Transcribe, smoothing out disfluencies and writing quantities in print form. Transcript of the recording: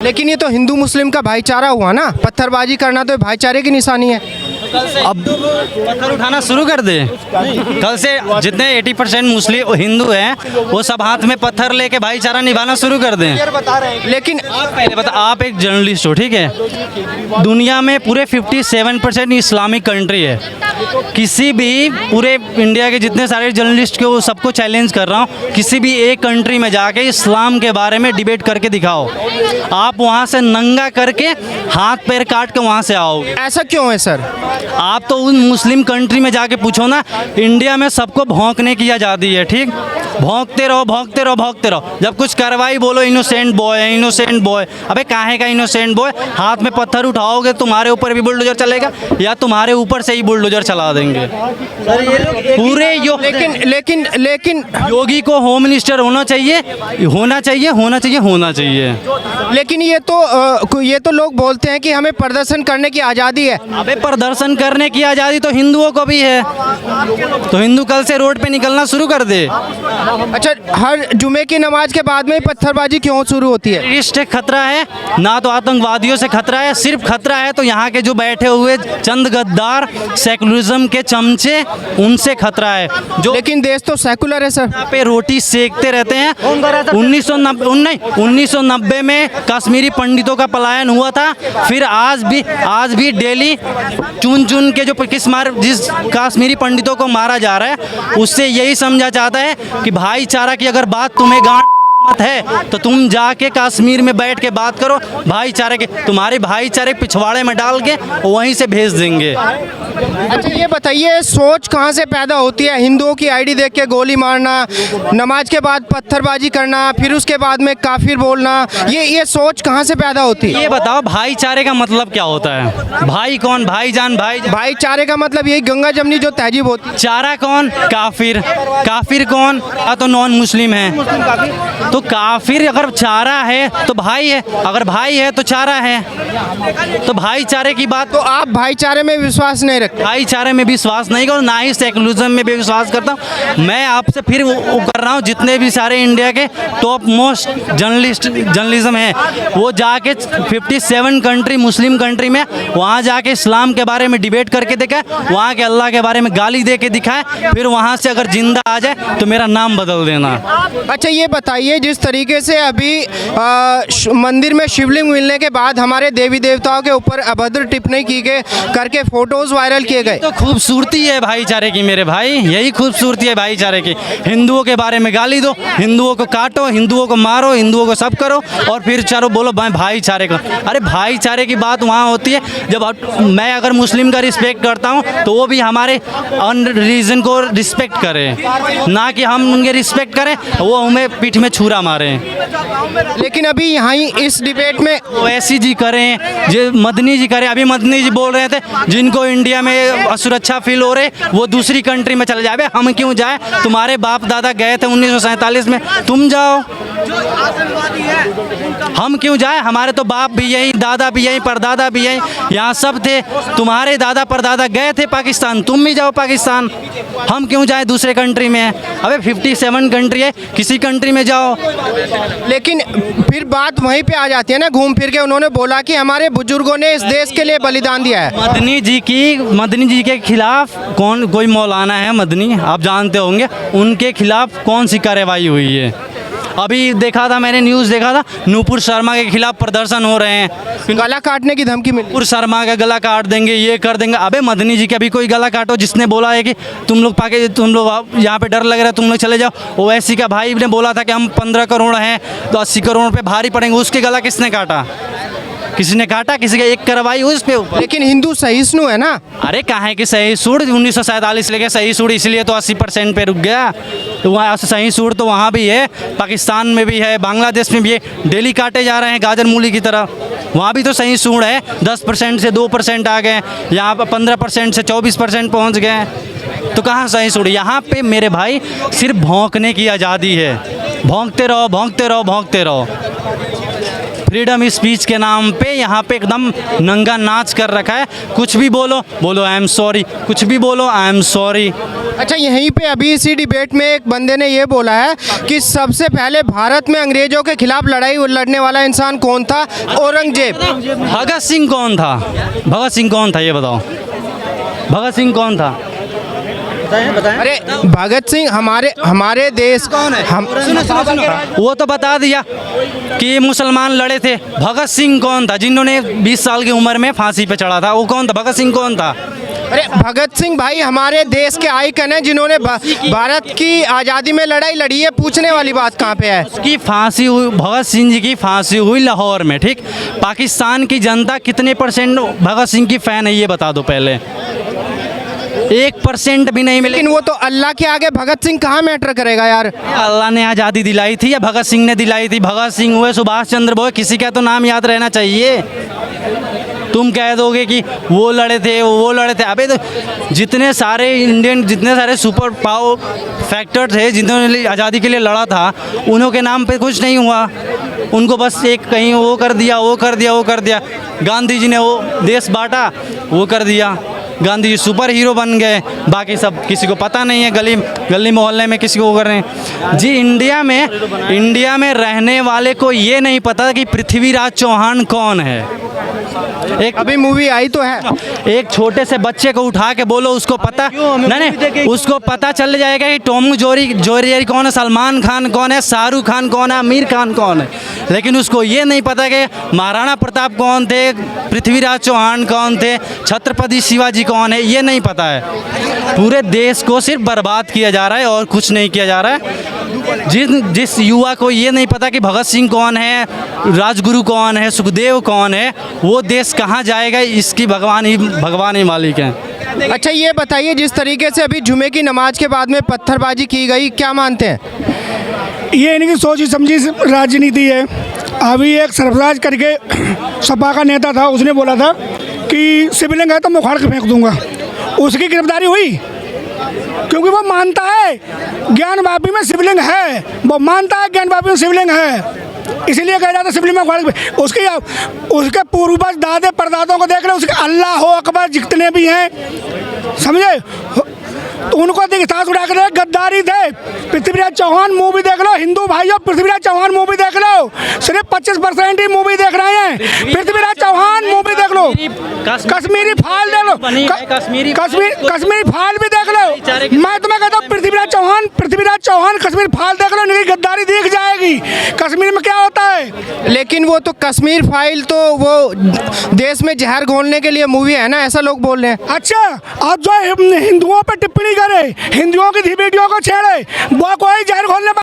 लेकिन ये तो हिंदू मुस्लिम का भाईचारा हुआ ना, पत्थरबाजी करना तो भाईचारे की निशानी है। अब पत्थर उठाना शुरू कर दे। कल से जितने 80% मुस्लिम हिंदू हैं वो सब हाथ में पत्थर लेके भाईचारा निभाना शुरू कर दें। लेकिन आप पहले बता, आप एक जर्नलिस्ट हो, ठीक है? दुनिया में पूरे 57% इस्लामिक कंट्री है। किसी भी पूरे इंडिया के जितने सारे जर्नलिस्ट के वो सबको चैलेंज कर रहा हूँ, किसी भी एक कंट्री में जाके इस्लाम के बारे में डिबेट करके दिखाओ। आप वहाँ से नंगा करके हाथ पैर काट के वहाँ से आओगे। ऐसा क्यों है सर? आप तो उन मुस्लिम कंट्री में जाके पूछो ना। इंडिया में सबको भौंकने की आज़ादी है, ठीक? भौंकते रहो भौंकते रहो भौंकते रहो। जब कुछ कार्रवाई बोलो इनोसेंट बॉय है, इनोसेंट बॉय। अबे काहे का इनोसेंट बॉय? हाथ में पत्थर उठाओगे तुम्हारे ऊपर भी बुलडोजर चलेगा या तुम्हारे ऊपर से ही बुलडोजर चला देंगे। पूरे लेकिन योगी को होम मिनिस्टर होना चाहिए, होना चाहिए, होना चाहिए, होना चाहिए। लेकिन ये तो लोग बोलते हैं कि हमें प्रदर्शन करने की आज़ादी है। अबे प्रदर्शन करने की आज़ादी तो हिंदुओं को भी है, तो हिंदू कल से रोड पे निकलना शुरू कर दे। अच्छा, हर जुमे की नमाज के बाद में ही पत्थरबाजी क्यों शुरू होती है? टेररिस्ट खतरा है ना, तो आतंकवादियों से खतरा है। सिर्फ खतरा है तो यहाँ के जो बैठे हुए चंद गद्दार सेकुलरिज्म के चमचे, उनसे खतरा है। जो लेकिन देश तो सेकुलर है सर। यहाँ पे रोटी सेकते रहते हैं। 1990 में कश्मीरी पंडितों का पलायन हुआ था। फिर आज भी डेली चुन चुन के जिस कश्मीरी पंडितों को मारा जा रहा है, उससे यही समझा जाता है कि भाईचारा की अगर बात तुम्हें गांठ मत है तो तुम जाके कश्मीर में बैठ के बात करो। भाईचारे के तुम्हारे भाईचारे पिछवाड़े में डाल के वहीं से भेज देंगे। अच्छा, ये बताइए सोच कहाँ से पैदा होती है? हिंदुओं की आईडी देख के गोली मारना, नमाज के बाद पत्थरबाजी करना, फिर उसके बाद में काफिर बोलना, ये सोच कहाँ से पैदा होती है? ये बताओ भाईचारे का मतलब क्या होता है? भाई कौन? भाईजान? भाईचारे का मतलब यही गंगा जमनी जो तहजीब होती है। चारा कौन? काफिर। काफिर कौन? तो नॉन मुस्लिम है। तो काफिर अगर चारा है तो भाई है, अगर भाई है तो चारा है। तो भाईचारे की बात। तो आप भाईचारे में विश्वास नहीं रखते? भाईचारे में विश्वास नहीं करो, ना ही सेकुलरिज्म में भी विश्वास करता हूँ। मैं आपसे फिर वो कर रहा हूँ, जितने भी सारे इंडिया के टॉप मोस्ट जर्नलिज्म है वो जाके 57 कंट्री मुस्लिम कंट्री में वहाँ जाके इस्लाम के बारे में डिबेट करके दिखाए, वहाँ के अल्लाह के बारे में गाली दे के दिखाए, फिर वहाँ से अगर जिंदा आ जाए तो मेरा नाम बदल देना। अच्छा, ये बताइए जिस तरीके से अभी मंदिर में शिवलिंग मिलने के बाद हमारे देवी देवताओं के ऊपर अभद्र टिप्पणी की गई करके फोटोज वायरल किए गए, तो खूबसूरती है भाईचारे की मेरे भाई, यही खूबसूरती है भाईचारे की। हिंदुओं के बारे में गाली दो, हिंदुओं को काटो, हिंदुओं को मारो, हिंदुओं को सब करो, और फिर चलो बोलो भाईचारे का। अरे भाईचारे की बात वहाँ होती है जब मैं अगर मुस्लिम का रिस्पेक्ट करता हूँ तो वो भी हमारे रिलीजन को रिस्पेक्ट करे, ना कि हम उनके रिस्पेक्ट करें वो हमें पीठ में छुरा मारें। लेकिन अभी यहाँ इस डिबेट में ओवैसी जी करें, जो मदनी जी करें। अभी मदनी जी बोल रहे थे जिनको इंडिया में असुरक्षा फील हो रहे वो दूसरी कंट्री में चले जाए। हम क्यों जाए? तुम्हारे बाप दादा गए थे 1947 में, तुम जाओ। हम क्यों जाए? हमारे तो बाप भी यही, दादा भी यही, परदादा भी यही, यहाँ सब थे। तुम्हारे दादा परदादा गए थे पाकिस्तान, तुम भी जाओ पाकिस्तान। हम क्यों जाए दूसरे कंट्री में? अबे 57 कंट्री है, किसी कंट्री में जाओ। लेकिन फिर बात वहीं पे आ जाती है ना घूम फिर के। उन्होंने बोला कि हमारे बुजुर्गों ने इस देश के लिए बलिदान दिया है। मदनी जी के खिलाफ कोई मौलाना है मदनी, आप जानते होंगे, उनके खिलाफ कौन सी कार्रवाई हुई है? अभी देखा था मैंने, न्यूज़ देखा था, नूपुर शर्मा के खिलाफ प्रदर्शन हो रहे हैं। गला काटने की धमकी मिली। नूपुर शर्मा का गला काट देंगे, ये कर देंगे। अबे मदनी जी का भी कोई गला काटो जिसने बोला है कि तुम लोग यहाँ पे डर लग रहा है, तुम लोग चले जाओ। ओवैसी का भाई ने बोला था कि हम 15 करोड़ हैं तो 80 करोड़ पे भारी पड़ेंगे, उसके गला किसने काटा? किसी ने काटा? किसी का एक कार्रवाई हुई उस पे ऊपर? लेकिन हिंदू सहिष्णु है ना। अरे कहाँ की सहिष्णु? 1947 लेके सहिष्णु इसलिए तो 80% पे रुक गया। तो वहाँ सहिष्णु तो वहाँ भी है, पाकिस्तान में भी है, बांग्लादेश में भी है। डेली काटे जा रहे हैं गाजर मूली की तरह, वहाँ भी तो सहिष्णु है। 10% से 2% आ गए, यहाँ पर 15% से 24% पहुँच गए। तो कहाँ सहिष्णु? यहाँ पे मेरे भाई सिर्फ भौंकने की आज़ादी है। भौंकते रहो भौंकते रहो भौंकते रहो। फ्रीडम स्पीच के नाम पे यहाँ पे एकदम नंगा नाच कर रखा है। कुछ भी बोलो बोलो आई एम सॉरी, कुछ भी बोलो आई एम सॉरी। अच्छा, यहीं पे अभी इसी डिबेट में एक बंदे ने ये बोला है कि सबसे पहले भारत में अंग्रेजों के खिलाफ लड़ाई लड़ने वाला इंसान कौन था? औरंगजेब। भगत सिंह कौन था? भगत सिंह कौन था ये बताओ, भगत सिंह कौन था? अरे भगत सिंह हमारे देश कौन है? हम वो तो बता दिया कि मुसलमान लड़े थे। भगत सिंह कौन था जिन्होंने 20 साल की उम्र में फांसी पे चढ़ा था? वो कौन था? भगत सिंह कौन था? अरे भगत सिंह भाई हमारे देश के आइकन हैं जिन्होंने भारत की आज़ादी में लड़ाई लड़ी है। पूछने वाली बात कहाँ पे है? की फांसी हुई, भगत सिंह जी की फांसी हुई लाहौर में, ठीक। पाकिस्तान की जनता कितने % भगत सिंह की फ़ैन है ये बता दो पहले। 1% भी नहीं मिले। लेकिन वो तो अल्लाह के आगे भगत सिंह कहाँ मैटर करेगा यार? अल्लाह ने आज़ादी दिलाई थी या भगत सिंह ने दिलाई थी? भगत सिंह हुए, सुभाष चंद्र बोस, किसी का तो नाम याद रहना चाहिए। तुम कह दोगे कि वो लड़े थे वो लड़े थे। अबे तो जितने सारे इंडियन, जितने सारे सुपर पावर फैक्टर थे जिन्होंने आज़ादी के लिए लड़ा था, उन्हों के नाम पे कुछ नहीं हुआ। उनको बस एक कहीं वो कर दिया, वो कर दिया, वो कर दिया। गांधी जी ने वो देश बांटा, वो कर दिया। गांधी जी सुपर हीरो बन गए, बाकी सब किसी को पता नहीं है। गली गली मोहल्ले में किसी को वो कर रहे हैं जी। इंडिया में रहने वाले को ये नहीं पता कि पृथ्वीराज चौहान कौन है। एक अभी मूवी आई तो है। एक छोटे से बच्चे को उठा के बोलो, उसको पता नहीं, उसको पता चल जाएगा कि टॉम जोरी कौन है, सलमान खान कौन है, शाहरुख खान कौन है, आमिर खान कौन है। लेकिन उसको ये नहीं पता कि महाराणा प्रताप कौन थे, पृथ्वीराज चौहान कौन थे, छत्रपति शिवाजी कौन है, ये नहीं पता है। पूरे देश को सिर्फ बर्बाद किया जा रहा है और कुछ नहीं किया जा रहा है। जिस युवा को ये नहीं पता कि भगत सिंह कौन है, राजगुरु कौन है, सुखदेव कौन है, वो देश कहाँ जाएगा, इसकी भगवान ही मालिक हैं। अच्छा, ये बताइए, जिस तरीके से अभी जुमे की नमाज के बाद में पत्थरबाजी की गई, क्या मानते हैं? ये इनकी सोची समझी राजनीति है। अभी एक सरफराज करके सपा का नेता था, उसने बोला था कि शिवलिंग है तो मैं उखाड़ के फेंक दूंगा। उसकी गिरफ्तारी हुई क्योंकि वो मानता है ज्ञान वापी में शिवलिंग है, वो मानता है ज्ञान वापी में शिवलिंग है, इसलिए कह जाता शिवलिंग में उखाड़ के। उसके पूर्वज दादे परदादों को देख लो, उसके अल्लाह हो अकबर जितने भी हैं, समझे, तो उनको साथ उड़ा कर गद्दारी थे। पृथ्वीराज चौहान मूवी देख लो, हिंदू भाइयों, पृथ्वीराज चौहान मूवी देख लो, सिर्फ 25% ही मूवी देख रहे हैं। पृथ्वीराज चौहान मूवी देख लो, कश्मीरी फाइल देख लो, कश्मीरी फाइल भी देख लो। मैं तुम्हें कहता हूँ पृथ्वीराज चौहान कश्मीर फाइल देख लो, इनकी गद्दारी दिख जाएगी कश्मीर में क्या होता है। लेकिन वो तो कश्मीर फाइल तो वो देश में जहर घोलने के लिए मूवी है ना, ऐसा लोग बोल रहे हैं। अच्छा, अब जो हिंदुओं पर टिप्पणी करे, हिंदुओं की बेटियों को छेड़े, वो कोई जहर घोलने